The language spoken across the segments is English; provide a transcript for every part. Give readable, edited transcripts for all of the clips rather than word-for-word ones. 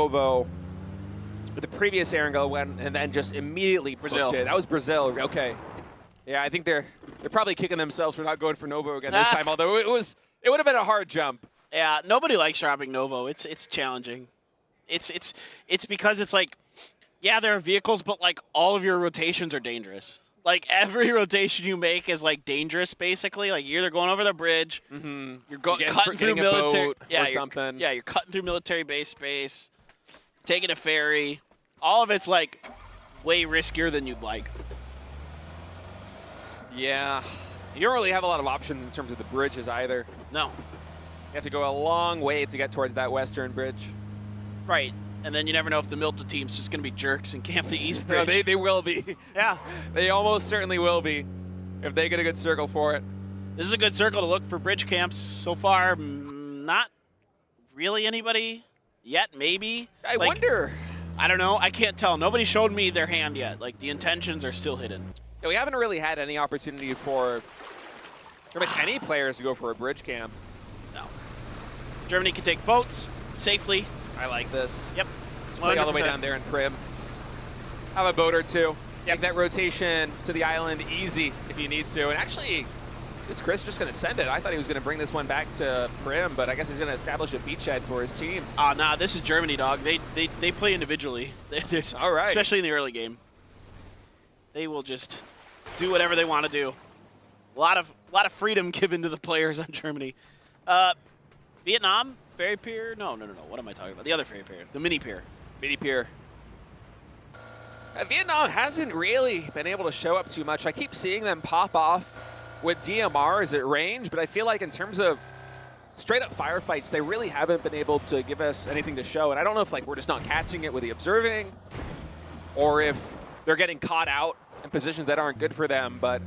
Novo. The previous Erangel went and then just immediately Brazil. That was Brazil. Okay. Yeah, I think they're probably kicking themselves for not going for Novo again this time. Although it would have been a hard jump. Yeah, nobody likes dropping Novo. It's challenging. It's because it's like, yeah, there are vehicles, but like all of your rotations are dangerous. Like every rotation you make is like dangerous, basically. Like you're either going over the bridge, you're cutting through military, or something. Yeah, you're cutting through military base space, taking a ferry. All of it's like way riskier than you'd like. Yeah, you don't really have a lot of options in terms of the bridges either. No. You have to go a long way to get towards that western bridge. Right. And then you never know if the Milta team's just going to be jerks and camp the east bridge. No, they will be. Yeah. They almost certainly will be if they get a good circle for it. This is a good circle to look for bridge camps. So far, not really anybody yet, maybe. I wonder. I don't know. I can't tell. Nobody showed me their hand yet. Like, the intentions are still hidden. Yeah, we haven't really had any opportunity for any players to go for a bridge camp. No. Germany can take boats safely. I like this. Yep. Play all the way down there in Prim. Have a boat or two. Yep. Make that rotation to the island easy if you need to. And actually, it's Chris just going to send it. I thought he was going to bring this one back to Prim, but I guess he's going to establish a beachhead for his team. Nah, this is Germany, dog. They play individually. All right. Especially in the early game. They will just do whatever they want to do. A lot of freedom given to the players on Germany. Vietnam, ferry pier? No. What am I talking about? The other ferry pier. The mini pier. Mini pier. Vietnam hasn't really been able to show up too much. I keep seeing them pop off with DMRs at range, but I feel like in terms of straight up firefights, they really haven't been able to give us anything to show. And I don't know if like we're just not catching it with the observing, or if they're getting caught out in positions that aren't good for them, but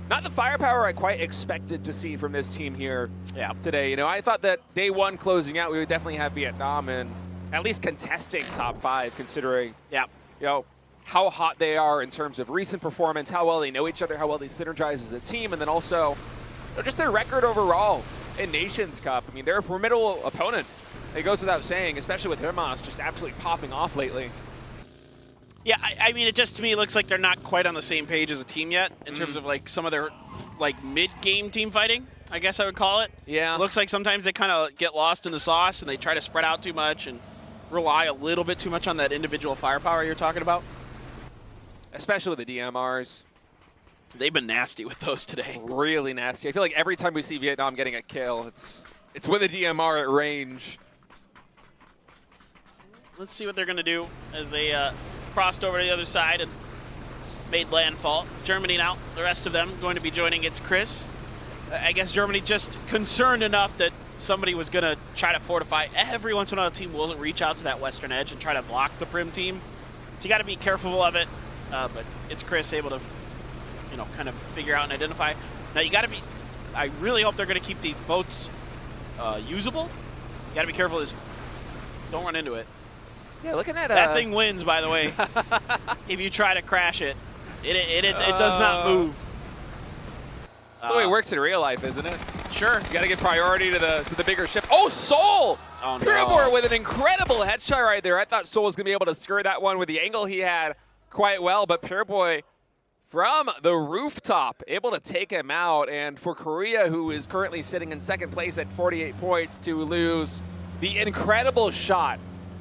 not the firepower I quite expected to see from this team here today. You know, I thought that day one closing out, we would definitely have Vietnam and at least contesting top 5, considering you know, how hot they are in terms of recent performance, how well they know each other, how well they synergize as a team, and then also just their record overall in Nations Cup. I mean, they're a formidable opponent. It goes without saying, especially with Hermas just absolutely popping off lately. Yeah, I mean, it just to me looks like they're not quite on the same page as a team yet in terms of like some of their like mid-game team fighting, I guess I would call it. Yeah. It looks like sometimes they kind of get lost in the sauce and they try to spread out too much and rely a little bit too much on that individual firepower you're talking about. Especially with the DMRs. They've been nasty with those today. Really nasty. I feel like every time we see Vietnam getting a kill, it's with a DMR at range. Let's see what they're going to do as they crossed over to the other side and made landfall. Germany now, the rest of them going to be joining. It's Chris. I guess Germany just concerned enough that somebody was going to try to fortify. Every once in a while, a team will reach out to that western edge and try to block the Prim team. So you got to be careful of it. But it's Chris able to, you know, kind of figure out and identify. Now you got to be. I really hope they're going to keep these boats usable. You got to be careful of this. Don't run into it. Yeah, looking at that thing wins, by the way. If you try to crash it, it does not move. That's the way it works in real life, isn't it? Sure. You got to give priority to the bigger ship. Oh, Soul! Oh, no. With an incredible headshot right there. I thought Soul was going to be able to skirt that one with the angle he had quite well, but Pureboy from the rooftop able to take him out. And for Korea, who is currently sitting in second place at 48 points, to lose the incredible shot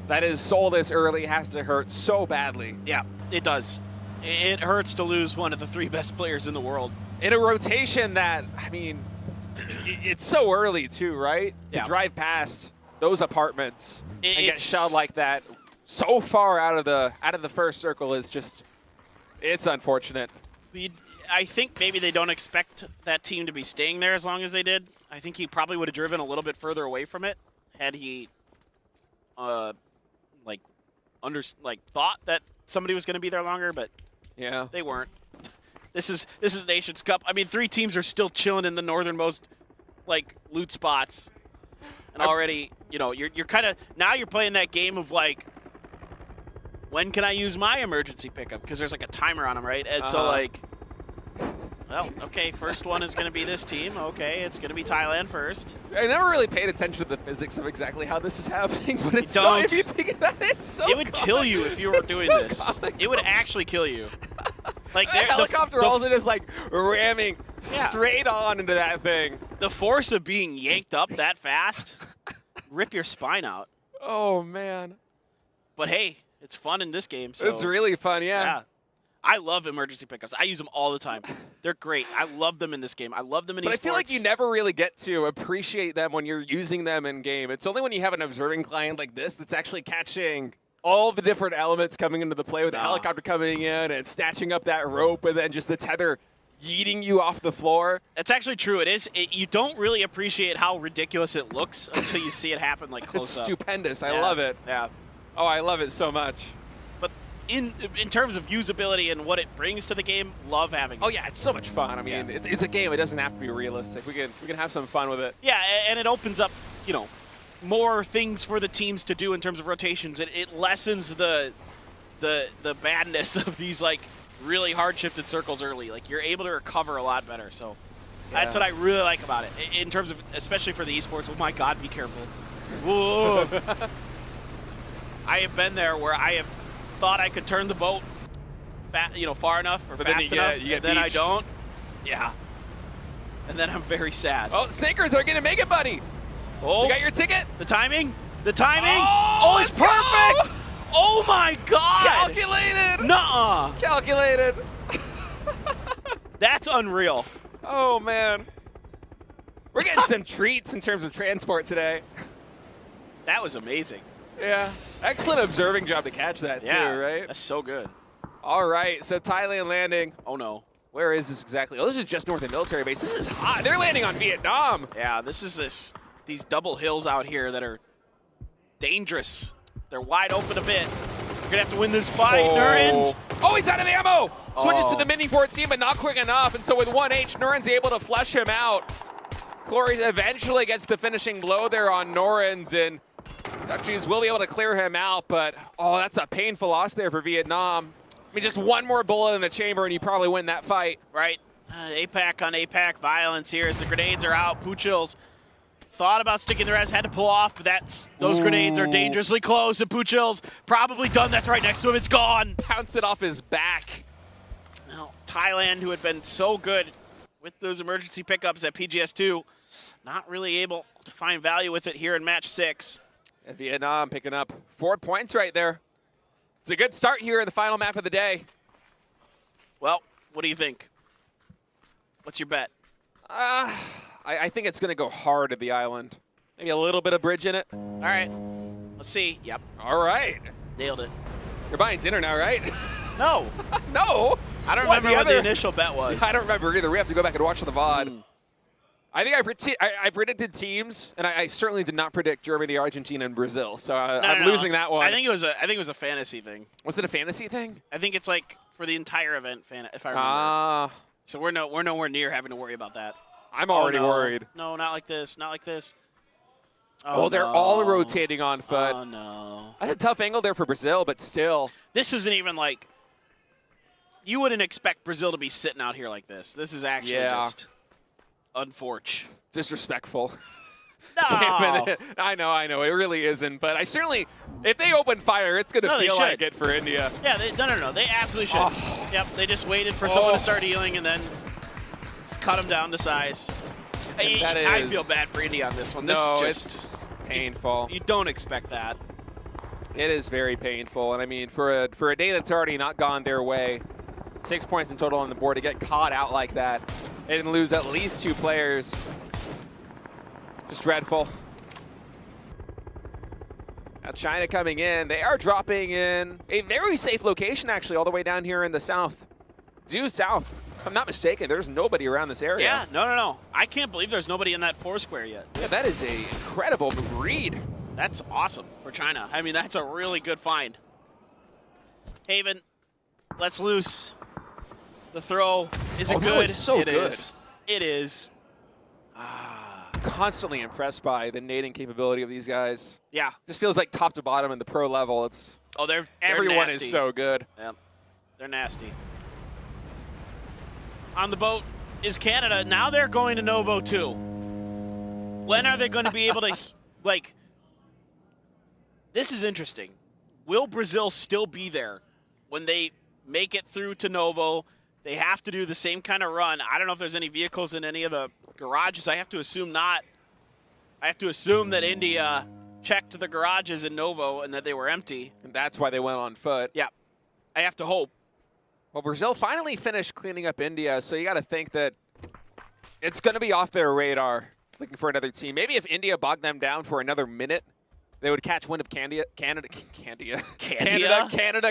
that is Soul this early has to hurt so badly. Yeah, it does. It hurts to lose one of the 3 best players in the world. In a rotation that, I mean, it's so early too, right? To drive past those apartments and get shot like that so far out of the first circle is just, it's unfortunate. I think maybe they don't expect that team to be staying there as long as they did. I think he probably would have driven a little bit further away from it had he thought that somebody was going to be there longer, but yeah, they weren't. This is Nations Cup. I mean, 3 teams are still chilling in the northernmost like loot spots, and already, you know, you're kind of now you're playing that game of like, when can I use my emergency pickup? Because there's like a timer on them, right? And so like, Well, okay, first one is going to be this team. Okay, it's going to be Thailand first. I never really paid attention to the physics of exactly how this is happening, but it's don't. if you think about it, it's so It would kill you if you were doing so this. comical. It would actually kill you. Like The helicopter also just like ramming straight on into that thing. The force of being yanked up that fast, rip your spine out. Oh, man. But hey, it's fun in this game. So It's really fun, yeah. I love emergency pickups. I use them all the time. They're great. I love them in this game. I love them in esports. But I feel like you never really get to appreciate them when you're using them in game. It's only when you have an observing client like this that's actually catching all the different elements coming into the play with the helicopter coming in and snatching up that rope and then just the tether yeeting you off the floor. That's actually true. It is. You don't really appreciate how ridiculous it looks until you see it happen like close It's up. stupendous. I love it. Yeah. Oh, I love it so much. But in terms of usability and what it brings to the game, love having it. Oh yeah, it's so much fun. I mean, it's a game. It doesn't have to be realistic. We can have some fun with it. Yeah, and it opens up, more things for the teams to do in terms of rotations. It lessens the badness of these like really hard shifted circles early. Like you're able to recover a lot better. So that's what I really like about it in terms of, especially for the esports. Oh my God, be careful! Whoa! I have been there where I have thought I could turn the boat, far enough or but fast then enough, and then I beached. don't. Yeah. And then I'm very sad. Oh, Snickers are gonna make it, buddy. Oh, You got your ticket? the timing. The timing. Oh, it's let's go! perfect. Oh my God. Calculated. Nuh-uh. Calculated. That's unreal. Oh man. We're getting some treats in terms of transport today. That was amazing. Yeah. Excellent observing job to catch that too, right? That's so good. All right, so Thailand landing. Oh no. Where is this exactly? Oh, this is just north of military base. This is hot. They're landing on Vietnam. Yeah, this is these double hills out here that are dangerous. They're wide open a bit. We're gonna have to win this fight, Nurins. Oh, he's out of ammo. Switches to Oh. the mini 14, but not quick enough. And so with 1H, Norin's able to flush him out. Glory eventually gets the finishing blow there on Norins, and Duckies will be able to clear him out, but oh, that's a painful loss there for Vietnam. I mean, just one more bullet in the chamber and you probably win that fight. Right. APAC on APAC violence here as the grenades are out. Puchil's thought about sticking the res, had to pull off, but those grenades are dangerously close, and Puchil's probably done. That's right next to him. It's gone. Pounce it off his back. Now, Thailand, who had been so good with those emergency pickups at PGS2, not really able to find value with it here in match 6. And Vietnam picking up 4 points right there. It's a good start here in the final map of the day. Well, what do you think? What's your bet? I think it's going to go hard at the island. Maybe a little bit of bridge in it. All right. Let's see. Yep. All right. Nailed it. You're buying dinner now, right? No. No. I don't remember what the initial bet was. I don't remember either. We have to go back and watch the VOD. I think I predicted teams, and I certainly did not predict Germany, Argentina, and Brazil. So I'm losing that one. I think it was a fantasy thing. Was it a fantasy thing? I think it's like for the entire event, if I remember. So we're nowhere near having to worry about that. I'm already worried. No, not like this. Not like this. Oh, they're all rotating on foot. Oh no. That's a tough angle there for Brazil, but still. This isn't even like. You wouldn't expect Brazil to be sitting out here like this. This is actually just unfortunate. Disrespectful. No. I know. It really isn't. But I certainly, if they open fire, it's going to feel like it for India. Yeah, no. They absolutely should. Oh. Yep, they just waited for someone to start healing and then just cut them down to size. I feel bad for India on this one. This is just it's painful. You don't expect that. It is very painful. And I mean, for a day that's already not gone their way, 6 points in total on the board, to get caught out like that and lose at least 2 players. Just dreadful. Now China coming in. They are dropping in a very safe location, actually, all the way down here in the south. Due south. If I'm not mistaken, there's nobody around this area. Yeah, no. I can't believe there's nobody in that 4 square yet. Yeah, that is a incredible read. That's awesome for China. I mean, that's a really good find. Haven, let's loose. The throw, is it good? That was so good. It is. Constantly impressed by the nading capability of these guys. Yeah. Just feels like top to bottom in the pro level. It's they're everyone nasty. is so good. Yep. They're nasty. On the boat, is Canada. Now they're going to Novo too. When are they going to be able to, like, this is interesting. Will Brazil still be there when they make it through to Novo? They have to do the same kind of run. I don't know if there's any vehicles in any of the garages. I have to assume not. I have to assume that India checked the garages in Novo and that they were empty. And that's why they went on foot. Yeah. I have to hope. Well, Brazil finally finished cleaning up India, so you got to think that it's going to be off their radar, looking for another team. Maybe if India bogged them down for another minute, they would catch wind of Canada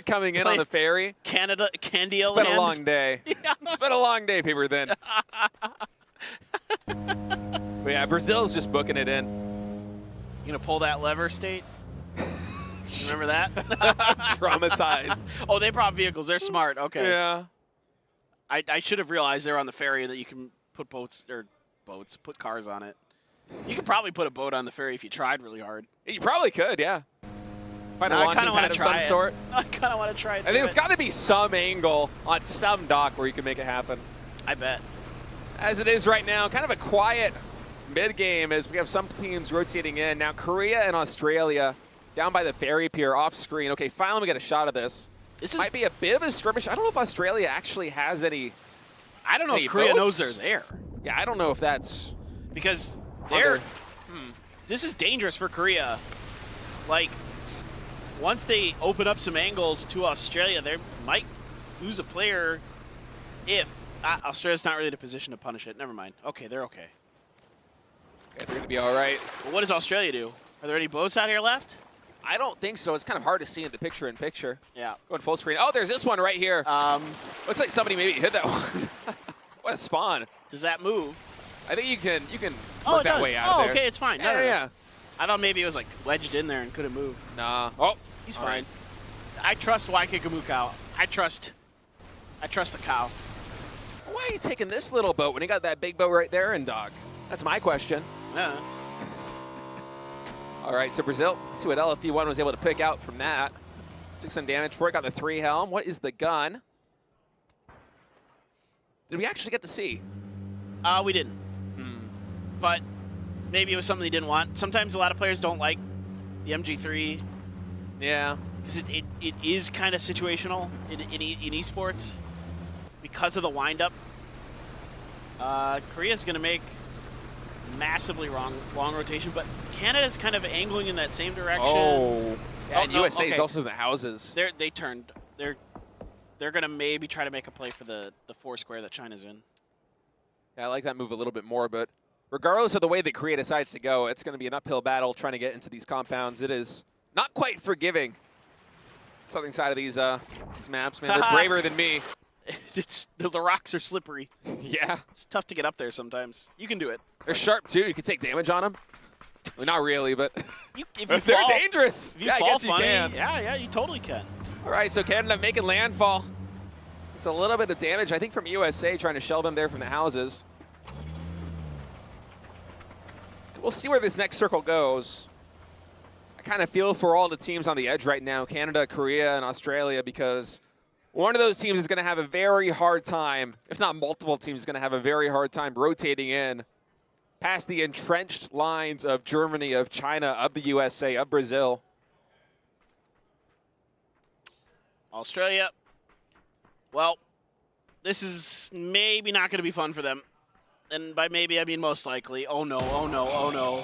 coming in on the ferry. Candia It's been a long day. Yeah. It's been a long day, people. Then. But yeah, Brazil's just booking it in. You gonna pull that lever, State? You remember that? Traumatized. Oh, they brought vehicles. They're smart. Okay. Yeah. I should have realized they're on the ferry that you can put put cars on it. You could probably put a boat on the ferry if you tried really hard. You probably could, yeah. Find a launching pad of some sort. I kind of want to try it. I think there's got to be some angle on some dock where you can make it happen. I bet. As it is right now, kind of a quiet mid-game as we have some teams rotating in. Now Korea and Australia down by the ferry pier off screen. Okay, finally we get a shot of this. This might be a bit of a skirmish. I don't know if Australia actually has any. I don't know if Korea knows they're there. Yeah, I don't know if that's because they're. This is dangerous for Korea. Like, once they open up some angles to Australia, they might lose a player if Australia's not really in a position to punish it. Never mind. Okay, they're okay. Yeah, they're gonna be all right. Well, what does Australia do? Are there any boats out here left? I don't think so. It's kind of hard to see in the picture-in-picture. Yeah. Going full screen. Oh, there's this one right here. Looks like somebody maybe hit that one. What a spawn. Does that move? I think you can work that way out of there. Oh, okay, it's fine. No. Yeah. I thought maybe it was like wedged in there and couldn't move. Nah. Oh, he's fine. Right. I trust Waikikamu. I trust the cow. Why are you taking this little boat when you got that big boat right there in dock? That's my question. Yeah. All right, so Brazil, let's see what LFP1 was able to pick out from that. Took some damage for it, got the 3 helm. What is the gun? Did we actually get to see? We didn't. But maybe it was something they didn't want. Sometimes a lot of players don't like the MG3. Yeah. Because it is kind of situational in esports because of the windup. Korea's going to make massively long rotation, but Canada's kind of angling in that same direction. Oh. Yeah, and USA is okay. also in the houses. They turned. They're going to maybe try to make a play for the 4 square that China's in. Yeah, I like that move a little bit more, but regardless of the way that Korea decides to go, it's going to be an uphill battle trying to get into these compounds. It is not quite forgiving. Southern side of these maps, man. They're braver than me. The rocks are slippery. Yeah. It's tough to get up there sometimes. You can do it. They're sharp, too. You can take damage on them. Well, not really, but if they're dangerous. If you yeah, fall I guess funny, you can. Yeah, you totally can. All right, so Canada making landfall. It's a little bit of damage, I think, from USA trying to shell them there from the houses. We'll see where this next circle goes. I kind of feel for all the teams on the edge right now, Canada, Korea, and Australia, because one of those teams is going to have a very hard time, if not multiple teams, going to have a very hard time rotating in past the entrenched lines of Germany, of China, of the USA, of Brazil. Australia, well, this is maybe not going to be fun for them. And by maybe, I mean most likely. Oh, no, oh, no, oh, no.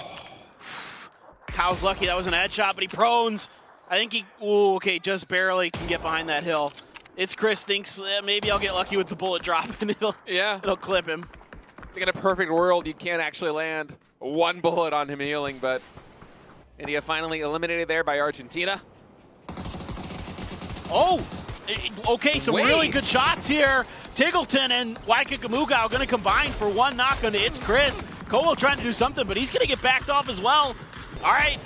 Cow's lucky that was an headshot, but he prones. I think he, ooh, okay, just barely can get behind that hill. It's Chris thinks maybe I'll get lucky with the bullet drop and it'll clip him. I think in a perfect world, you can't actually land one bullet on him healing, but India finally eliminated there by Argentina. Oh, okay, some really good shots here. Tiggleton and Waikikamu going to combine for one knock on It's Chris. Cole trying to do something, but he's going to get backed off as well. All right,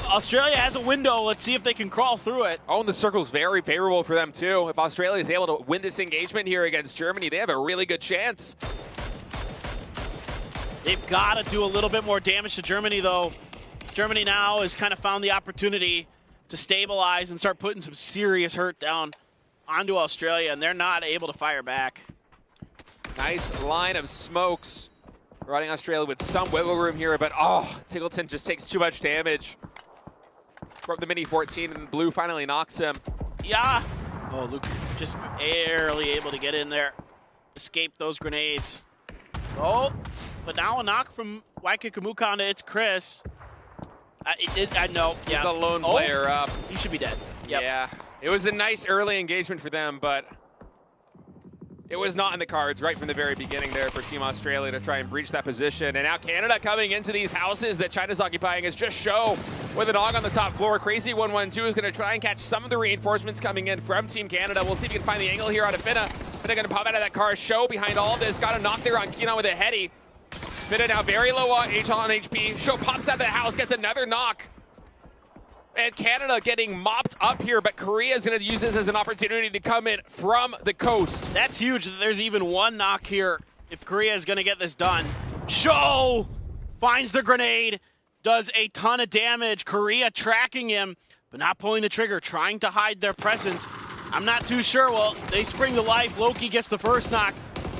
Australia has a window. Let's see if they can crawl through it. Oh, and the circle's very favorable for them, too. If Australia is able to win this engagement here against Germany, they have a really good chance. They've got to do a little bit more damage to Germany, though. Germany now has kind of found the opportunity to stabilize and start putting some serious hurt down onto Australia, and they're not able to fire back. Nice line of smokes. Riding Australia with some wiggle room here, but oh, Tiggleton just takes too much damage. Broke the mini 14 and blue finally knocks him. Yeah. Oh, Luke just barely able to get in there. Escape those grenades. Oh, but now a knock from Waikikamuka to it's Chris. I know. He's the lone player up. He should be dead. Yep. Yeah. It was a nice early engagement for them, but it was not in the cards right from the very beginning there for Team Australia to try and breach that position. And now Canada coming into these houses that China's occupying is just Show with a dog on the top floor. Crazy 112 is going to try and catch some of the reinforcements coming in from Team Canada. We'll see if he can find the angle here on a Finna. Finna going to pop out of that car. Show behind all of this. Got a knock there on Keenan with a heady. Finna now very low on HP. Show pops out of the house, gets another knock. And Canada getting mopped up here, but Korea is going to use this as an opportunity to come in from the coast. That's huge that there's even one knock here if Korea is going to get this done. Show finds the grenade, does a ton of damage. Korea tracking him, but not pulling the trigger, trying to hide their presence. I'm not too sure. Well, they spring to life. Loki gets the first knock.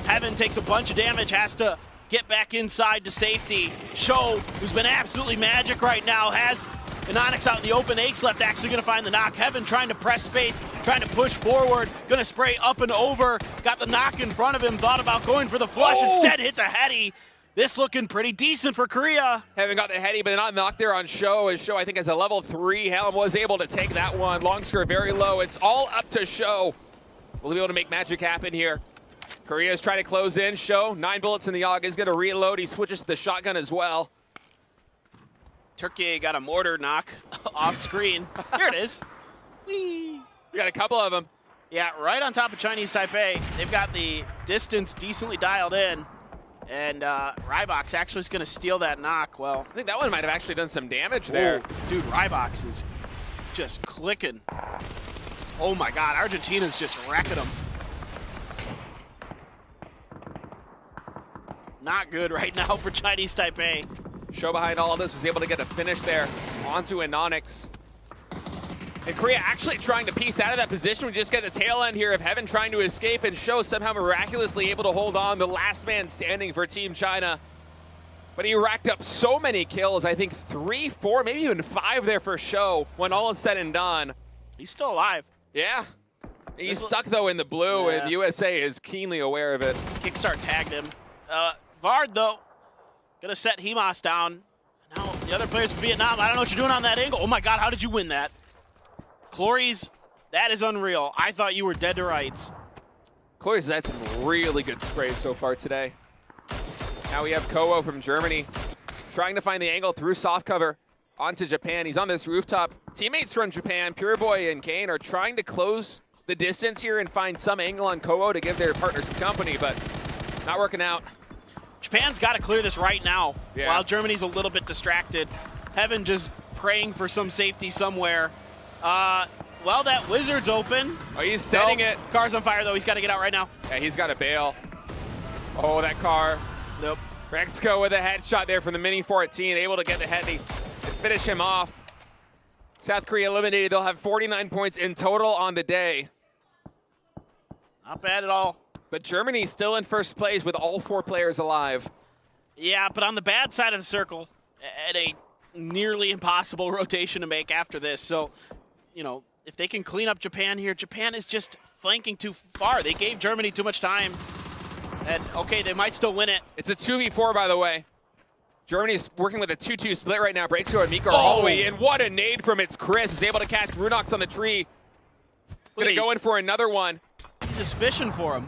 Heaven takes a bunch of damage, has to get back inside to safety. Show, who's been absolutely magic right now, has an Onyx out in the open. Aches left actually going to find the knock. Heaven trying to press space, trying to push forward, going to spray up and over. Got the knock in front of him, thought about going for the flush. Instead hits a heady. This looking pretty decent for Korea. Haven't got the heady, but not knocked there on Show, as Show I think has a level 3. Helm was able to take that one. Long score very low. It's all up to Show. Will he be able to make magic happen here? Korea's trying to close in. Show, 9 bullets in the AUG, is going to reload. He switches to the shotgun as well. Turkey got a mortar knock off screen. Here it is. Whee! We got a couple of them. Yeah, right on top of Chinese Taipei. They've got the distance decently dialed in. And Rybox actually is going to steal that knock. Well, I think that one might have actually done some damage there. Dude, Rybox is just clicking. Oh my God, Argentina's just wrecking them. Not good right now for Chinese Taipei. Show behind all of this was able to get a finish there onto an Onyx. And Korea actually trying to piece out of that position. We just get the tail end here of Heaven trying to escape, and Show somehow miraculously able to hold on, the last man standing for Team China. But he racked up so many kills, I think 3, 4, maybe even 5 there for Show when all is said and done. He's still alive. Yeah. He's stuck though in the blue, yeah. and USA is keenly aware of it. Kickstart tagged him. Vard though, gonna set Hemas down. Now the other players from Vietnam, I don't know what you're doing on that angle. Oh my God, how did you win that? Clories, that is unreal. I thought you were dead to rights. Clories has had some really good sprays so far today. Now we have Kowo from Germany trying to find the angle through soft cover onto Japan. He's on this rooftop. Teammates from Japan, Pureboy and Kane, are trying to close the distance here and find some angle on Kowo to give their partner some company, but not working out. Japan's got to clear this right now, yeah, while Germany's a little bit distracted. Heaven just praying for some safety somewhere. Well, that Wizard's open. Oh, he's setting it. Car's on fire, though. He's got to get out right now. Yeah, he's got to bail. Oh, that car. Nope. Rexco with a headshot there from the Mini 14, able to get the heady and finish him off. South Korea eliminated. They'll have 49 points in total on the day. Not bad at all. But Germany still in first place with all 4 players alive. Yeah, but on the bad side of the circle, at a nearly impossible rotation to make after this. So, you know, if they can clean up Japan here, Japan is just flanking too far. They gave Germany too much time. And, okay, they might still win it. It's a 2v4, by the way. Germany's working with a 2-2 split right now. Breaks and Miko are all the way in. What a nade from It's Chris. Is able to catch Runox on the tree. Going to go in for another one. He's just fishing for him.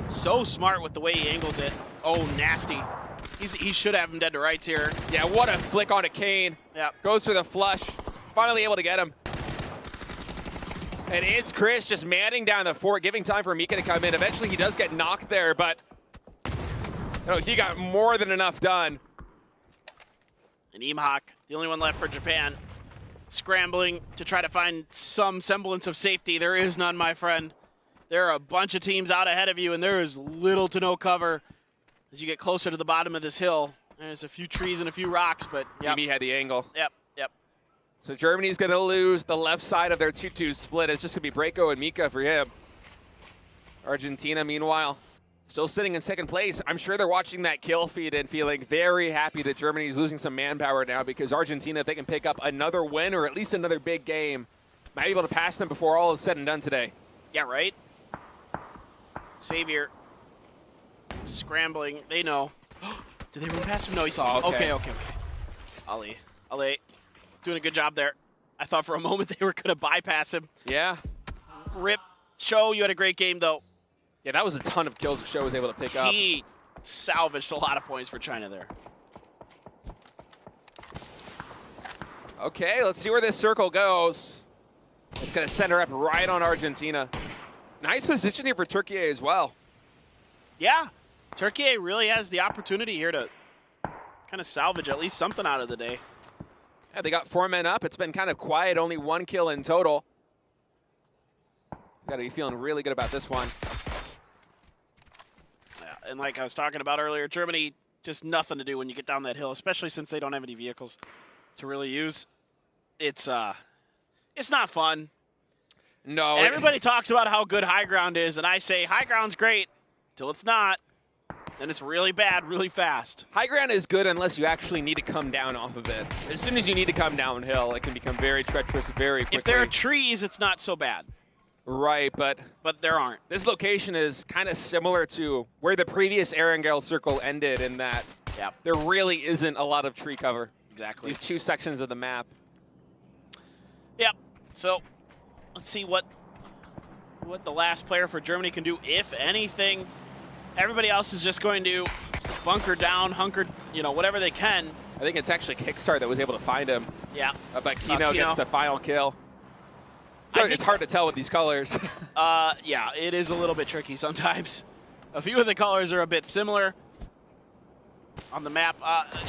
So smart with the way he angles it. Oh, nasty. He should have him dead to rights here. Yeah, what a flick on a Kane. Yeah. Goes for the flush. Finally able to get him. And It's Chris just manning down the fort, giving time for Mika to come in. Eventually he does get knocked there, but no, he got more than enough done. And Imhak, the only one left for Japan, scrambling to try to find some semblance of safety. There is none, my friend. There are a bunch of teams out ahead of you, and there is little to no cover as you get closer to the bottom of this hill. There's a few trees and a few rocks, but yep. He had the angle. Yep. So Germany's going to lose the left side of their 2-2 split. It's just going to be Breako and Mika for him. Argentina, meanwhile, Still sitting in second place. I'm sure they're watching that kill feed and feeling very happy that Germany's losing some manpower now, because Argentina, if they can pick up another win or at least another big game, might be able to pass them before all is said and done today. Yeah, right? Xavier scrambling. They know. Did they run past him? No, he saw him. Okay. Ali doing a good job there. I thought for a moment they were going to bypass him. Yeah. Rip. Show, you had a great game, though. Yeah, that was a ton of kills that Show was able to pick up. He salvaged a lot of points for China there. Okay, let's see where this circle goes. It's going to center up right on Argentina. Nice position here for Turkey as well. Yeah, Turkey really has the opportunity here to kind of salvage at least something out of the day. Yeah, they got 4 men up. It's been kind of quiet, only 1 kill in total. Got to be feeling really good about this one. Yeah, and like I was talking about earlier, Germany, just nothing to do when you get down that hill, especially since they don't have any vehicles to really use. It's not fun. No. Everybody talks about how good high ground is, and I say high ground's great till it's not. Then it's really bad, really fast. High ground is good unless you actually need to come down off of it. As soon as you need to come downhill, it can become very treacherous very quickly. If there are trees, it's not so bad. Right, but there aren't. This location is kind of similar to where the previous Erangel circle ended, in that there really isn't a lot of tree cover. Exactly. These 2 sections of the map. Yep. So let's see what the last player for Germany can do, if anything. Everybody else is just going to bunker down, hunker, whatever they can. I think it's actually Kickstart that was able to find him. Yeah. But Kino gets the final kill. It's hard to tell with these colors. Yeah, it is a little bit tricky sometimes. A few of the colors are a bit similar on the map.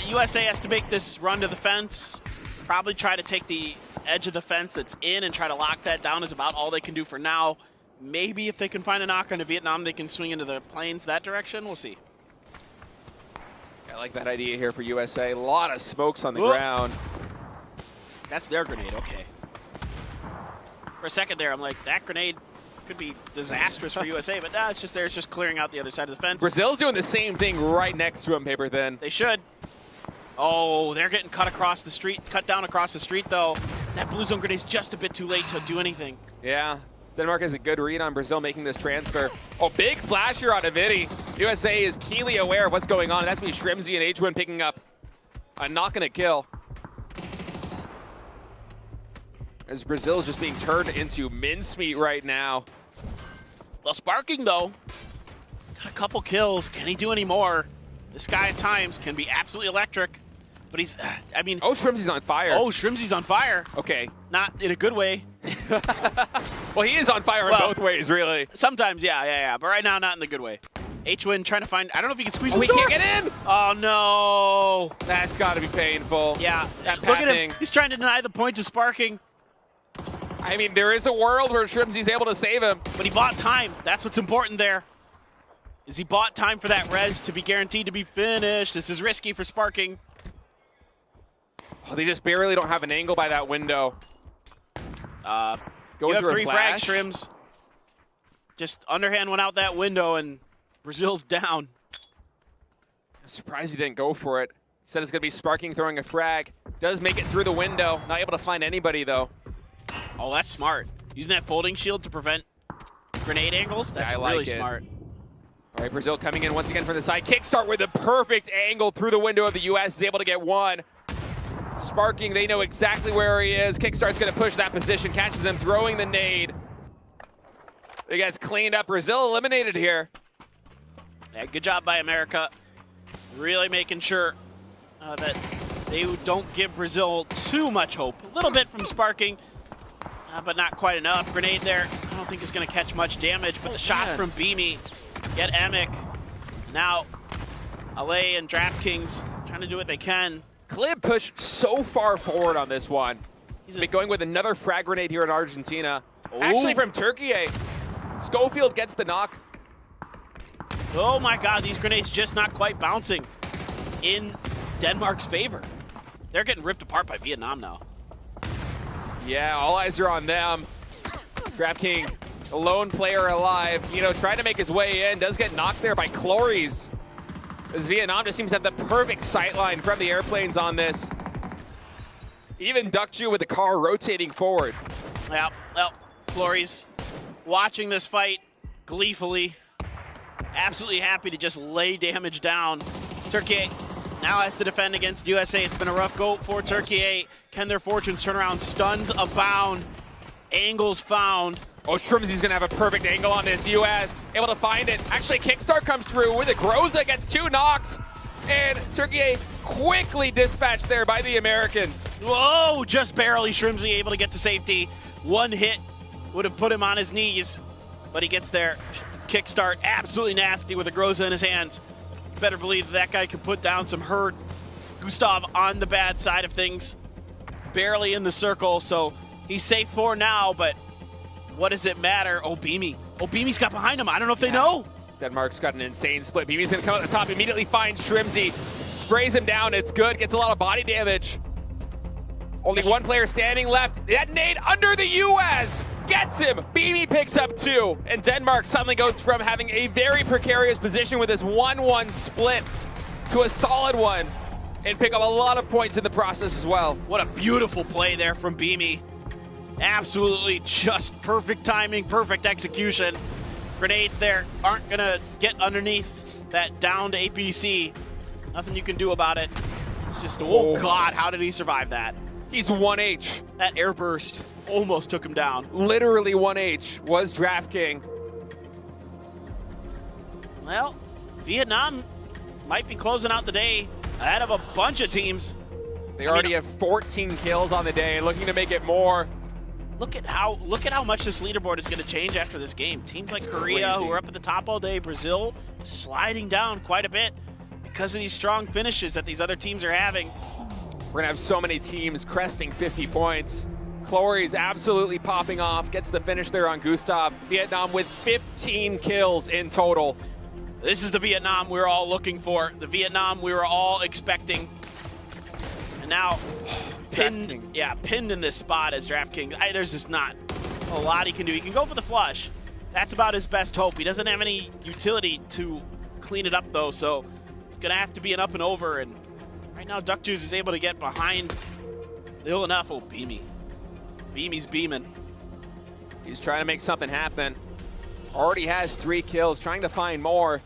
USA has to make this run to the fence. Probably try to take the edge of the fence that's in and try to lock that down is about all they can do for now. Maybe if they can find a knock onto Vietnam, they can swing into the plains that direction. We'll see. I like that idea here for USA. A lot of smokes on the ground. That's their grenade, okay. For a second there, I'm like, that grenade could be disastrous for USA, but no, it's just there. It's just clearing out the other side of the fence. Brazil's doing the same thing right next to him, Paper Thin. They should. Oh, they're getting cut across the street, cut down across the street, though. That blue zone grenade's just a bit too late to do anything. Yeah. Denmark has a good read on Brazil making this transfer. Oh, big flash here on Aviti. USA is keenly aware of what's going on. That's me, Shrimsy and H1 picking up a knock and a kill. As Brazil is just being turned into mincemeat right now. Well, Sparking, though, got a couple kills. Can he do any more? This guy at times can be absolutely electric, but he's, I mean... Oh, Shrimsy's on fire. Oh, Shrimsy's on fire. Okay. Not in a good way. Well, he is on fire in both ways, really. Sometimes, yeah. But right now, not in the good way. H-Win trying to find... I don't know if he can squeeze the door. He can't get in! Oh, no. That's got to be painful. Yeah. Look at him. He's trying to deny the point to Sparking. I mean, there is a world where Shrimsy's able to save him. But he bought time. That's what's important there. Is he bought time for that res to be guaranteed to be finished. This is risky for Sparking. Oh, they just barely don't have an angle by that window. You have 3 frags, Shrims. Just underhand went out that window, and Brazil's down. I'm surprised he didn't go for it. Said it's going to be Sparking throwing a frag. Does make it through the window. Not able to find anybody, though. Oh, that's smart. Using that folding shield to prevent grenade angles. That's really smart. All right, Brazil coming in once again from the side. Kickstart with a perfect angle through the window of the U.S. is able to get one. Sparking, they know exactly where he is. Kickstart's going to push that position, catches him throwing the nade. It gets cleaned up. Brazil eliminated here. Yeah, good job by America. Really making sure that they don't give Brazil too much hope. A little bit from Sparking, but not quite enough. Grenade there, I don't think it's going to catch much damage, but the shots from Beamy get Emick. Now, LA and DraftKings trying to do what they can. Klib pushed so far forward on this one. He's been going with another frag grenade here in Argentina. Ooh. Actually from Turkey. Schofield gets the knock. Oh my God, these grenades just not quite bouncing in Denmark's favor. They're getting ripped apart by Vietnam now. Yeah, all eyes are on them. DraftKings the lone player alive, you know, trying to make his way in, does get knocked there by Clories. As Vietnam just seems to have the perfect sightline from the airplanes on this. Even Dukju with the car rotating forward. Yeah, well, Clories watching this fight gleefully. Absolutely happy to just lay damage down. Turkey now has to defend against USA. It's been a rough go for Turkey. Can their fortunes turn around? Stuns abound. Angles found. Oh, Shrimzy's gonna have a perfect angle on this. US able to find it. Actually, Kickstart comes through with a Groza, gets 2 knocks. And Turkey quickly dispatched there by the Americans. Whoa, just barely. Shrimzy able to get to safety. One hit would have put him on his knees, but he gets there. Kickstart absolutely nasty with a Groza in his hands. Better believe that guy can put down some hurt. Gustav on the bad side of things, barely in the circle, so he's safe for now, but what does it matter? Oh, Beamy. Oh, Beamy's got behind him. I don't know if they know. Denmark's got an insane split. Beamy's gonna come at the top, immediately finds Shrimzy, sprays him down, it's good, gets a lot of body damage. Only one player standing left. That nade under the US gets him. Beamy picks up 2, and Denmark suddenly goes from having a very precarious position with this 1-1 split to a solid one, and pick up a lot of points in the process as well. What a beautiful play there from Beamy. Absolutely just perfect timing, perfect execution. Grenades there aren't gonna get underneath that downed APC. Nothing you can do about it. It's just, oh God, how did he survive that? He's 1H. That air burst almost took him down. Literally 1H was DraftKing. Well, Vietnam might be closing out the day ahead of a bunch of teams. They already have 14 kills on the day, looking to make it more. Look at how much this leaderboard is going to change after this game. Teams like Korea, who are up at the top all day, Brazil sliding down quite a bit because of these strong finishes that these other teams are having. We're gonna have so many teams cresting 50 points. Clory's absolutely popping off, gets the finish there on Gustav. Vietnam with 15 kills in total. This is the Vietnam we're all looking for, the Vietnam we were all expecting. And now, pinned in this spot as DraftKings. There's just not a lot he can do. He can go for the flush. That's about his best hope. He doesn't have any utility to clean it up though, so it's gonna have to be an up and over, and right now Duckjuice is able to get behind ill enough. Oh, Beamy. Beamy's beaming. He's trying to make something happen. Already has 3 kills, trying to find more.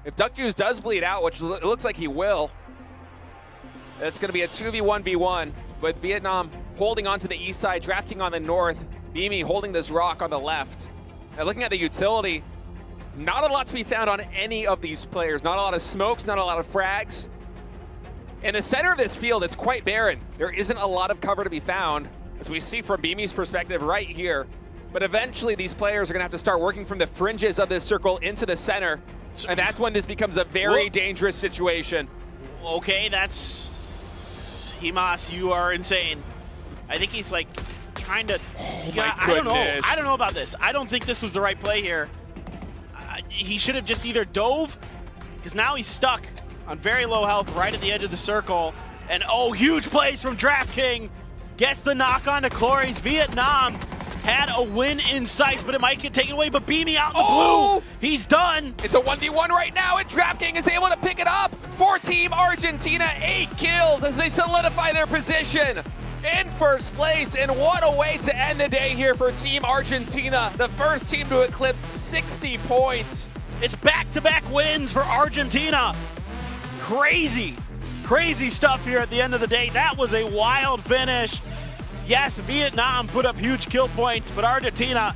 If Duckjuice does bleed out, which it looks like he will, it's going to be a 2v1v1, but Vietnam holding on to the east side, drafting on the north, Beamy holding this rock on the left. Now looking at the utility, not a lot to be found on any of these players. Not a lot of smokes, not a lot of frags. In the center of this field, it's quite barren. There isn't a lot of cover to be found, as we see from Beamy's perspective right here. But eventually these players are going to have to start working from the fringes of this circle into the center, and that's when this becomes a very dangerous situation. Okay, that's... Himas, you are insane. I think he's like trying to... I don't know. I don't know about this. I don't think this was the right play here. He should have just either dove, because now he's stuck on very low health right at the edge of the circle. And oh, huge plays from DraftKings. Gets the knock on to Clories. Vietnam had a win in sight, but it might get taken away. But Beamy out in the blue. He's done. It's a 1v1 right now, and DraftKings is able to pick it up for Team Argentina. 8 kills as they solidify their position in first place. And what a way to end the day here for Team Argentina. The first team to eclipse 60 points. It's back-to-back wins for Argentina. Crazy, crazy stuff here at the end of the day. That was a wild finish. Yes, Vietnam put up huge kill points, but Argentina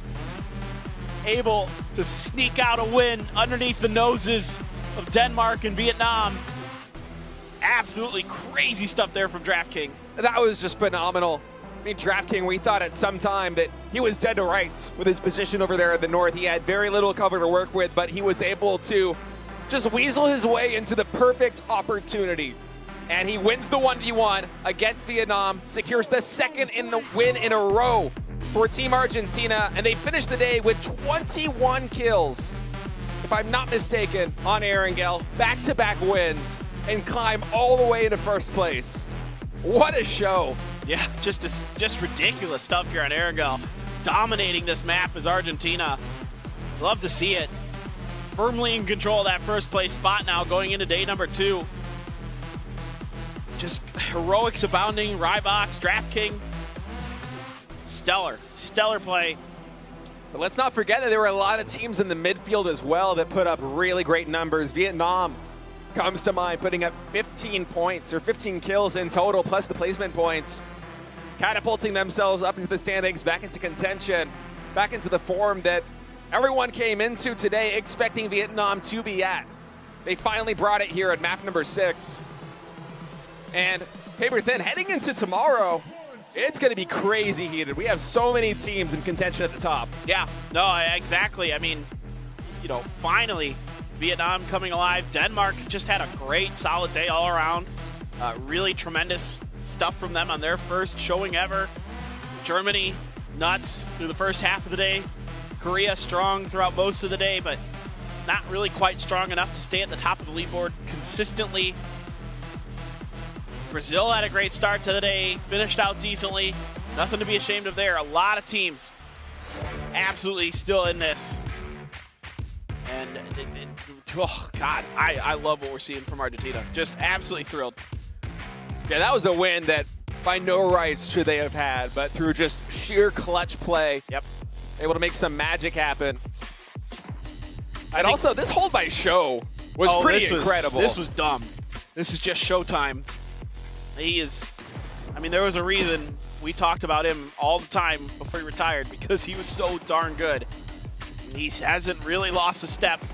able to sneak out a win underneath the noses of Denmark and Vietnam. Absolutely crazy stuff there from DraftKings. That was just phenomenal. I mean, DraftKings, we thought at some time that he was dead to rights with his position over there at the north. He had very little cover to work with, but he was able to just weasel his way into the perfect opportunity. And he wins the 1v1 against Vietnam, secures the second win in a row for Team Argentina, and they finish the day with 21 kills, if I'm not mistaken, on Erangel. Back-to-back wins, and climb all the way into first place. What a show. Yeah, just ridiculous stuff here on Erangel. dominating this map is Argentina. Love to see it. Firmly in control of that first place spot now going into day number 2. Just heroics abounding, Rybox, DraftKings. Stellar play. But let's not forget that there were a lot of teams in the midfield as well that put up really great numbers. Vietnam comes to mind, putting up 15 points or 15 kills in total, plus the placement points, catapulting themselves up into the standings, back into contention, back into the form that everyone came into today expecting Vietnam to be at. They finally brought it here at map number 6. And paper thin, heading into tomorrow, it's going to be crazy heated. We have so many teams in contention at the top. Yeah, no, exactly. I mean, finally, Vietnam coming alive. Denmark just had a great, solid day all around. Really tremendous stuff from them on their first showing ever. Germany, nuts through the first half of the day. Korea, strong throughout most of the day, but not really quite strong enough to stay at the top of the leaderboard consistently. Brazil had a great start to the day, finished out decently. Nothing to be ashamed of there. A lot of teams absolutely still in this. And, oh, God, I love what we're seeing from Argentina. Just absolutely thrilled. Yeah, that was a win that by no rights should they have had, but through just sheer clutch play, yep, able to make some magic happen. And also, this hold by Show was pretty incredible. This was dumb. This is just showtime. He is, I mean, there was a reason we talked about him all the time before he retired, because he was so darn good. He hasn't really lost a step.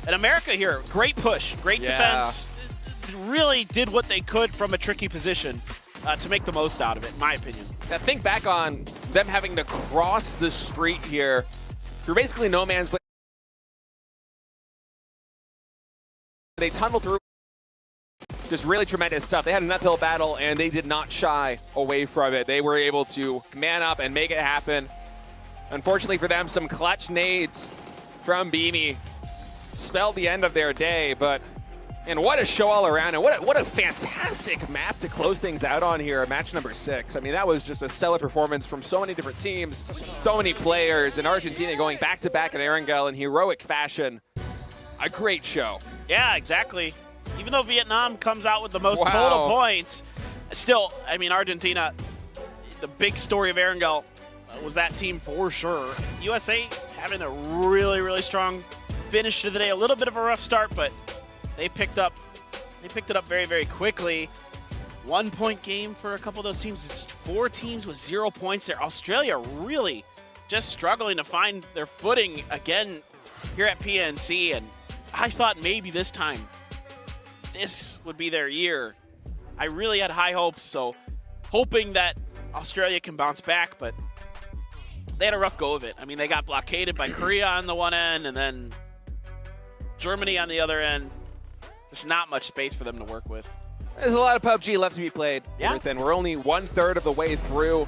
And America here, great push, great defense. Really did what they could from a tricky position to make the most out of it, in my opinion. Now think back on them having to cross the street here through basically no man's land. They tunneled through. Just really tremendous stuff. They had an uphill battle, and they did not shy away from it. They were able to man up and make it happen. Unfortunately for them, some clutch nades from Beamy spelled the end of their day, but and what a show all around, and what a fantastic map to close things out on here at match number 6. I mean, that was just a stellar performance from so many different teams, so many players, and Argentina going back-to-back at Erangel in heroic fashion. A great show. Yeah, exactly. Even though Vietnam comes out with the most total points, still, I mean, Argentina, the big story of Erangel was that team for sure. USA having a really, really strong finish to the day. A little bit of a rough start, but they picked it up very, very quickly. 1 point game for a couple of those teams. It's 4 teams with 0 points there. Australia really just struggling to find their footing again here at PNC, and I thought maybe this time this would be their year. I really had high hopes, so hoping that Australia can bounce back, but they had a rough go of it. I mean, they got blockaded by Korea on the one end, and then Germany on the other end. There's not much space for them to work with. There's a lot of PUBG left to be played. Yeah. We're only 1/3 of the way through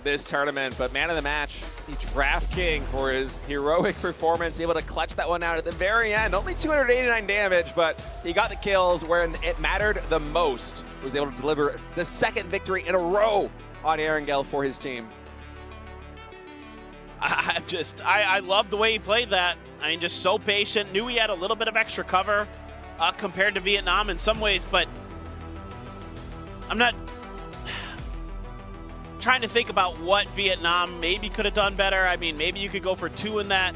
this tournament, but man of the match, the DraftKings for his heroic performance, able to clutch that one out at the very end. Only 289 damage, but he got the kills when it mattered the most. Was able to deliver the 2nd victory in a row on Erangel for his team. I love the way he played that. I mean, just so patient. Knew he had a little bit of extra cover compared to Vietnam in some ways, but I'm not trying to think about what Vietnam maybe could have done better. I mean, maybe you could go for 2 in that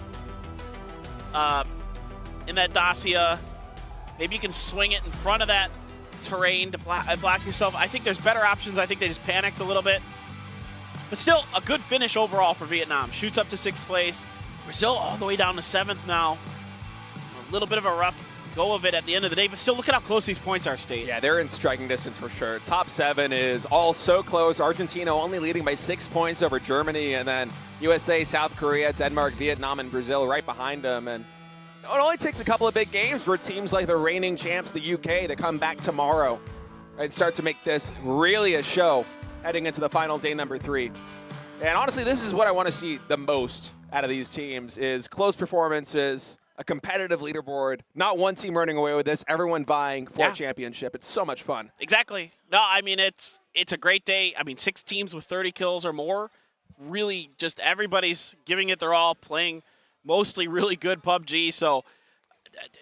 Dacia. Maybe you can swing it in front of that terrain to block yourself. I think there's better options. I think they just panicked a little bit. But still, a good finish overall for Vietnam. Shoots up to 6th place. Brazil all the way down to 7th now. A little bit of a rough go of it at the end of the day, but still look at how close these points are, State. Yeah, they're in striking distance for sure. Top 7 is all so close. Argentina only leading by 6 points over Germany, and then USA, South Korea, Denmark, Vietnam, and Brazil right behind them. And it only takes a couple of big games for teams like the reigning champs, the UK, to come back tomorrow and start to make this really a show heading into the final day number 3. And honestly, this is what I want to see the most out of these teams, is close performances, a competitive leaderboard, not one team running away with this, everyone vying for a championship. It's so much fun. Exactly. No, I mean, it's a great day. I mean, 6 teams with 30 kills or more really just everybody's giving it their all, playing mostly really good PUBG. So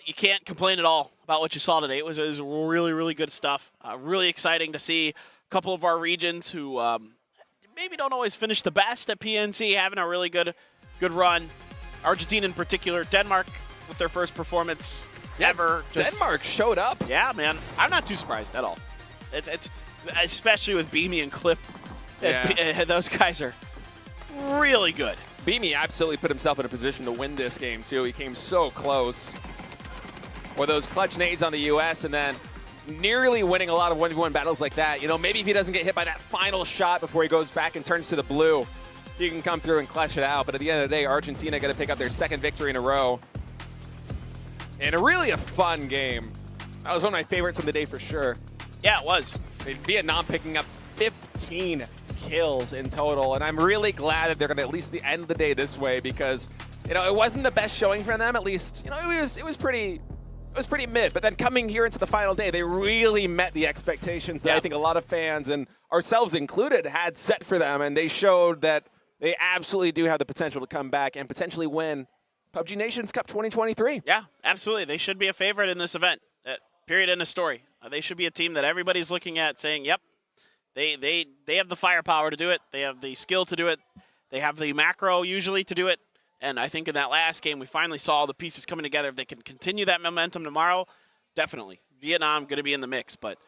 you can't complain at all about what you saw today. It was really, really good stuff. Really exciting to see a couple of our regions who maybe don't always finish the best at PNC having a really good run. Argentina in particular, Denmark with their first performance ever. Denmark showed up. Yeah, man. I'm not too surprised at all. It's especially with Beamy and Clip. Yeah. Those guys are really good. Beamy absolutely put himself in a position to win this game, too. He came so close with those clutch nades on the U.S. and then nearly winning a lot of 1v1 battles like that. You know, maybe if he doesn't get hit by that final shot before he goes back and turns to the blue, he can come through and clutch it out. But at the end of the day, Argentina got to pick up their second victory in a row. And really a fun game. That was one of my favorites of the day for sure. Yeah, it was. I mean, Vietnam picking up 15 kills in total, and I'm really glad that they're going to at least end the day this way because, you know, it wasn't the best showing for them. At least, you know, it was pretty mid. But then coming here into the final day, they really met the expectations that I think a lot of fans and ourselves included had set for them, and they showed that they absolutely do have the potential to come back and potentially win PUBG Nations Cup 2023. Yeah, absolutely. They should be a favorite in this event. Period. End of story. They should be a team that everybody's looking at saying, yep, they have the firepower to do it. They have the skill to do it. They have the macro usually to do it. And I think in that last game, we finally saw all the pieces coming together. If they can continue that momentum tomorrow, definitely. Vietnam going to be in the mix. But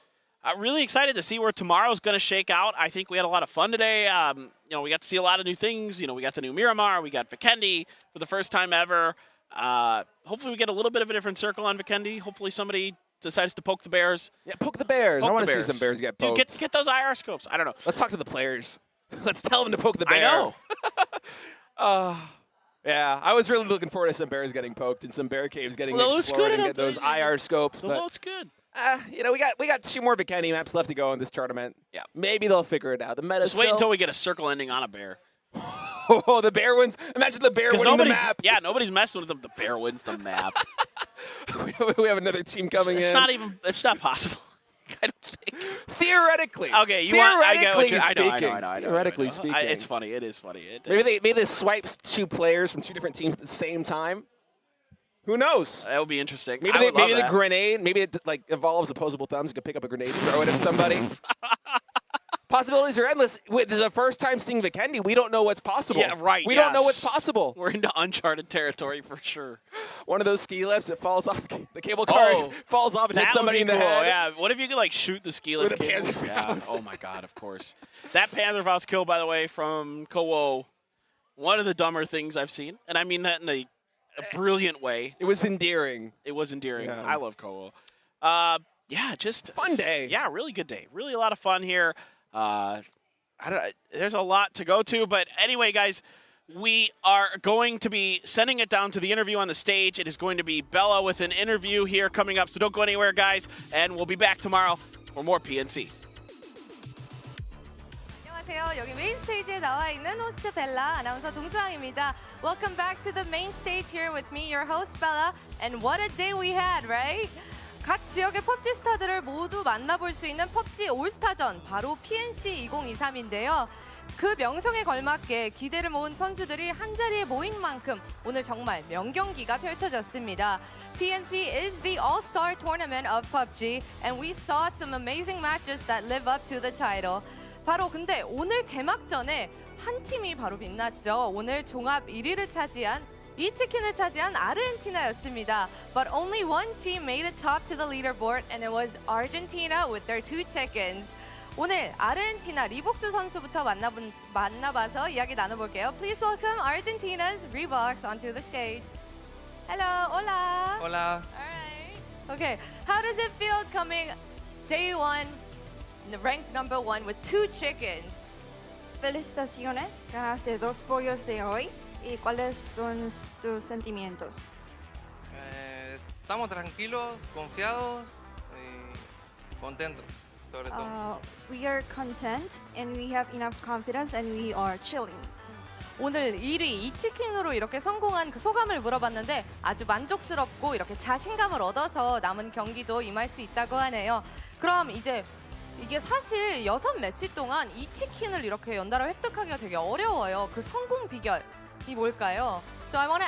I'm really excited to see where tomorrow's going to shake out. I think we had a lot of fun today. You know, we got to see a lot of new things. You know, we got the new Miramar. We got Vikendi for the first time ever. Hopefully we get a little bit of a different circle on Vikendi. Hopefully somebody decides to poke the bears. Yeah, poke the bears. I want to see some bears get poked. Dude, get those IR scopes. I don't know. Let's talk to the players. Let's tell them to poke the bear. I know. Yeah, I was really looking forward to some bears getting poked and some bear caves getting explored and get those IR scopes. The loot's good. You know, we got 2 more Vikendi maps left to go in this tournament. Yeah. Maybe they'll figure it out. The meta. Just wait until we get a circle ending on a bear. Oh, the bear wins. Imagine the bear winning the map. Yeah, nobody's messing with them. The bear wins the map. We have another team coming in. It's not possible. I don't think. Theoretically. Okay, Theoretically Theoretically speaking. It's funny. It is funny. Maybe they swipes 2 players from 2 different teams at the same time. Who knows? That would be interesting. Maybe the grenade. Maybe it like evolves opposable thumbs. You can pick up a grenade and throw it at somebody. Possibilities are endless. This is the first time seeing Vikendi. We don't know what's possible. Yeah, right. We don't know what's possible. We're into uncharted territory for sure. One of those ski lifts, it falls off. The cable car falls off and hits somebody in the head. Yeah. What if you could like shoot the ski lift? With a Panzerfaust. Yeah. Oh my God. Of course. That Panzerfaust kill, by the way, from Kowo, one of the dumber things I've seen, and I mean that in a brilliant way. It was endearing. It was endearing. Yeah. I love Kowo. Yeah, just fun day. Yeah, really good day. Really a lot of fun here. There's a lot to go to, but anyway, guys, we are going to be sending it down to the interview on the stage. It is going to be Bella with an interview here coming up, so don't go anywhere, guys, and we'll be back tomorrow for more PNC. 안녕하세요. 여기 메인 스테이지에 나와 있는 호스트 벨라 아나운서 동수왕입니다. Welcome back to the main stage here with me, your host Bella, and what a day we had, right? 각 지역의 펍지 스타들을 모두 만나볼 수 있는 펍지 올스타전, 바로 PNC 2023인데요. 그 명성에 걸맞게 기대를 모은 선수들이 한자리에 모인 만큼 오늘 정말 명경기가 펼쳐졌습니다. PNC is the all-star tournament of PUBG, and we saw some amazing matches that live up to the title. 바로 근데 오늘 개막전에 한 팀이 바로 빛났죠. 오늘 종합 1위를 차지한 이 치킨을 차지한 아르헨티나였습니다. But only one team made it top to the leaderboard, and it was Argentina with their 2 chickens. 오늘 아르헨티나 리복스 선수부터 만나봐서 이야기 나눠볼게요. Please welcome Argentina's Reeboks onto the stage. Hello, hola. Hola. All right. Okay, how does it feel coming day 1, ranked number 1 with 2 chickens? Felicitaciones, ganaste 2 pollos de hoy. ¿Y cuáles son tus sentimientos? Estamos tranquilos, confiados y contentos, sobre todo. We are content and we have enough confidence and we are chilling. 오늘 1위 이 치킨으로 이렇게 성공한 그 소감을 물어봤는데 아주 만족스럽고 이렇게 자신감을 얻어서 남은 경기도 임할 수 있다고 하네요. 그럼 이제 이게 사실 6매치 동안 이 치킨을 이렇게 연달아 획득하기가 되게 어려워요. 그 성공 비결이 뭘까요? So I want to